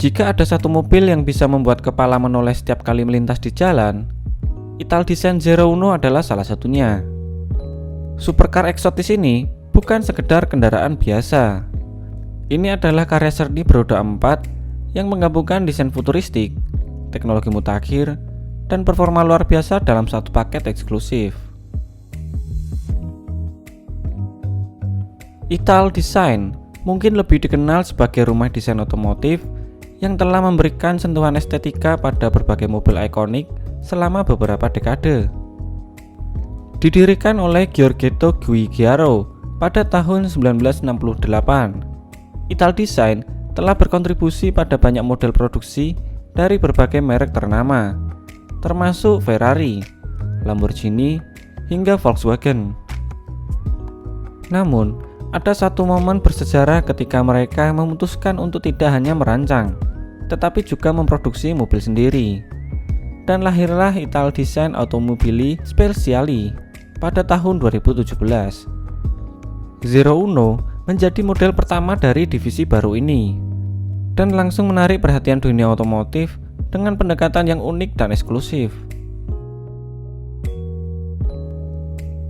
Jika ada satu mobil yang bisa membuat kepala menoleh setiap kali melintas di jalan, Italdesign Zero Uno adalah salah satunya. Supercar eksotis ini bukan sekedar kendaraan biasa. Ini adalah karya seni beroda 4 yang menggabungkan desain futuristik, teknologi mutakhir, dan performa luar biasa dalam satu paket eksklusif. Italdesign mungkin lebih dikenal sebagai rumah desain otomotif yang telah memberikan sentuhan estetika pada berbagai mobil ikonik selama beberapa dekade. Didirikan oleh Giorgetto Giugiaro pada tahun 1968, Italdesign telah berkontribusi pada banyak model produksi dari berbagai merek ternama, termasuk Ferrari, Lamborghini, hingga Volkswagen. Namun, ada satu momen bersejarah ketika mereka memutuskan untuk tidak hanya merancang, tetapi juga memproduksi mobil sendiri. Dan lahirlah Italdesign Automobili Speciali pada tahun 2017. Zero Uno menjadi model pertama dari divisi baru ini, dan langsung menarik perhatian dunia otomotif dengan pendekatan yang unik dan eksklusif.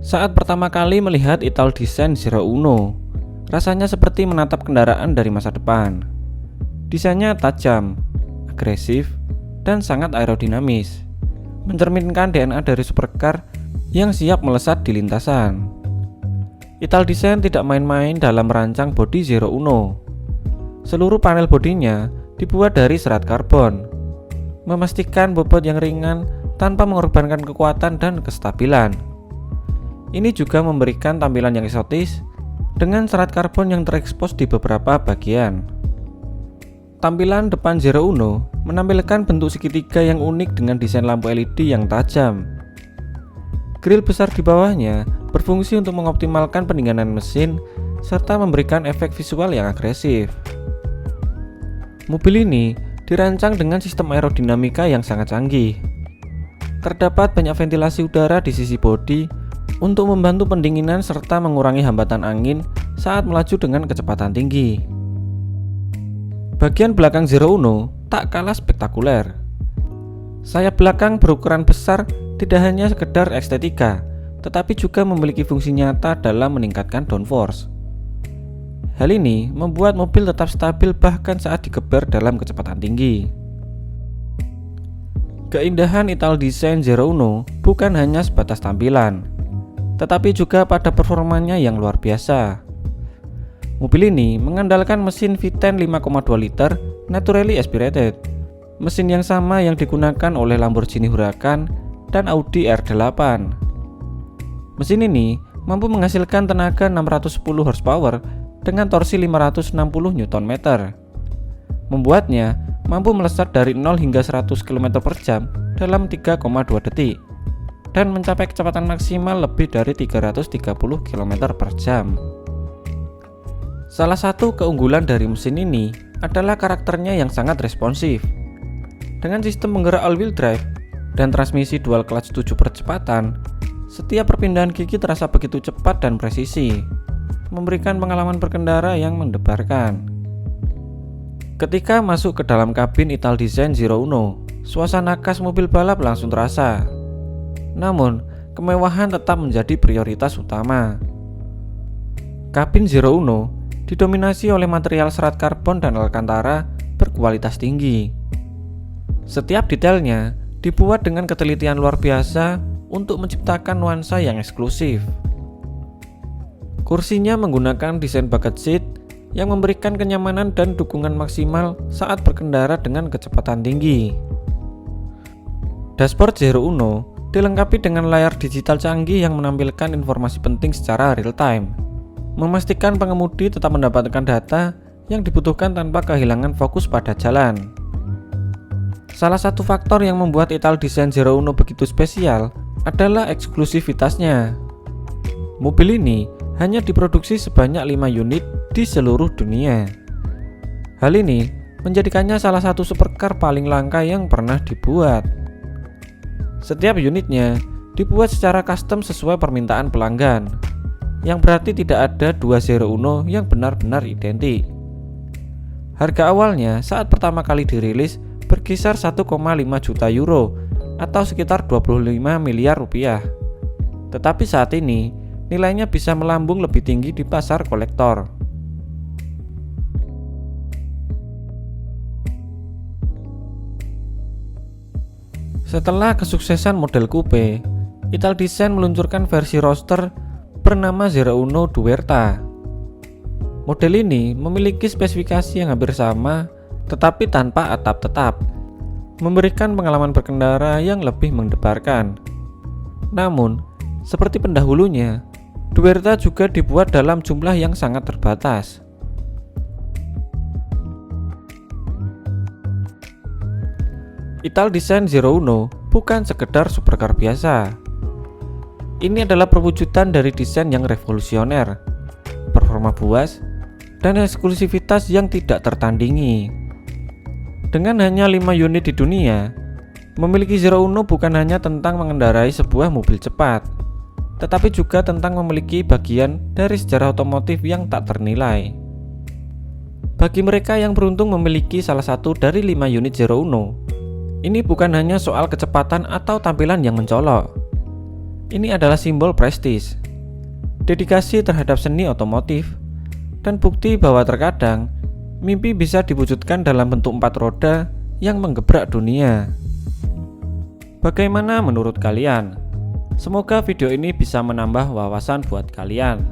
Saat pertama kali melihat Italdesign Zero Uno, rasanya seperti menatap kendaraan dari masa depan. Desainnya tajam, agresif, dan sangat aerodinamis, mencerminkan DNA dari supercar yang siap melesat di lintasan. Italdesign tidak main-main dalam merancang bodi Zero Uno. Seluruh panel bodinya dibuat dari serat karbon, memastikan bobot yang ringan tanpa mengorbankan kekuatan dan kestabilan. Ini juga memberikan tampilan yang eksotis dengan serat karbon yang terekspos di beberapa bagian. Tampilan depan Zero Uno menampilkan bentuk segitiga yang unik dengan desain lampu LED yang tajam. Grill besar di bawahnya berfungsi untuk mengoptimalkan pendinginan mesin serta memberikan efek visual yang agresif. Mobil ini dirancang dengan sistem aerodinamika yang sangat canggih. Terdapat banyak ventilasi udara di sisi bodi untuk membantu pendinginan serta mengurangi hambatan angin saat melaju dengan kecepatan tinggi. Bagian belakang Zero Uno tak kalah spektakuler. Sayap belakang berukuran besar tidak hanya sekedar estetika, tetapi juga memiliki fungsi nyata dalam meningkatkan downforce. Hal ini membuat mobil tetap stabil bahkan saat digeber dalam kecepatan tinggi. Keindahan Italdesign Zero Uno bukan hanya sebatas tampilan, tetapi juga pada performanya yang luar biasa. Mobil ini mengandalkan mesin V10 5,2 liter naturally aspirated, mesin yang sama yang digunakan oleh Lamborghini Huracan dan Audi R8. Mesin ini mampu menghasilkan tenaga 610 horsepower dengan torsi 560 Nm, membuatnya mampu melesat dari 0 hingga 100 km/jam dalam 3,2 detik dan mencapai kecepatan maksimal lebih dari 330 km/jam. Salah satu keunggulan dari mesin ini adalah karakternya yang sangat responsif. Dengan sistem penggerak all-wheel drive dan transmisi dual clutch 7 percepatan, setiap perpindahan gigi terasa begitu cepat dan presisi, memberikan pengalaman berkendara yang mendebarkan. Ketika masuk ke dalam kabin Italdesign Zero Uno, suasana khas mobil balap langsung terasa. Namun, kemewahan tetap menjadi prioritas utama. Kabin Zero Uno didominasi oleh material serat karbon dan alcantara berkualitas tinggi. Setiap detailnya dibuat dengan ketelitian luar biasa untuk menciptakan nuansa yang eksklusif. Kursinya menggunakan desain bucket seat yang memberikan kenyamanan dan dukungan maksimal saat berkendara dengan kecepatan tinggi. Dashboard Zero Uno dilengkapi dengan layar digital canggih yang menampilkan informasi penting secara real time, memastikan pengemudi tetap mendapatkan data yang dibutuhkan tanpa kehilangan fokus pada jalan. Salah satu faktor yang membuat Italdesign Zero Uno begitu spesial adalah eksklusivitasnya. Mobil ini hanya diproduksi sebanyak 5 unit di seluruh dunia. Hal ini menjadikannya salah satu supercar paling langka yang pernah dibuat. Setiap unitnya dibuat secara custom sesuai permintaan pelanggan, yang berarti tidak ada dua Zero Uno yang benar-benar identik. Harga awalnya saat pertama kali dirilis berkisar 1,5 juta euro atau sekitar 25 miliar rupiah. Tetapi saat ini nilainya bisa melambung lebih tinggi di pasar kolektor. Setelah kesuksesan model coupe, Italdesign meluncurkan versi roadster bernama 01 Duerta. Model ini memiliki spesifikasi yang hampir sama tetapi tanpa atap tetap, memberikan pengalaman berkendara yang lebih mendebarkan. Namun, seperti pendahulunya, Duerta juga dibuat dalam jumlah yang sangat terbatas. Italdesign 01 bukan sekedar supercar biasa. Ini adalah perwujudan dari desain yang revolusioner, performa buas, dan eksklusivitas yang tidak tertandingi. Dengan hanya 5 unit di dunia, memiliki 01 bukan hanya tentang mengendarai sebuah mobil cepat, tetapi juga tentang memiliki bagian dari sejarah otomotif yang tak ternilai. Bagi mereka yang beruntung memiliki salah satu dari 5 unit 01, ini bukan hanya soal kecepatan atau tampilan yang mencolok. Ini adalah simbol prestis, dedikasi terhadap seni otomotif, dan bukti bahwa terkadang mimpi bisa diwujudkan dalam bentuk 4 roda yang menggebrak dunia. Bagaimana menurut kalian? Semoga video ini bisa menambah wawasan buat kalian.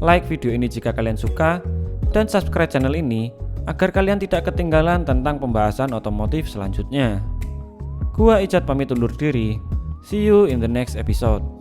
Like video ini jika kalian suka, dan subscribe channel ini agar kalian tidak ketinggalan tentang pembahasan otomotif selanjutnya. Gua Icat pamit undur diri. See you in the next episode.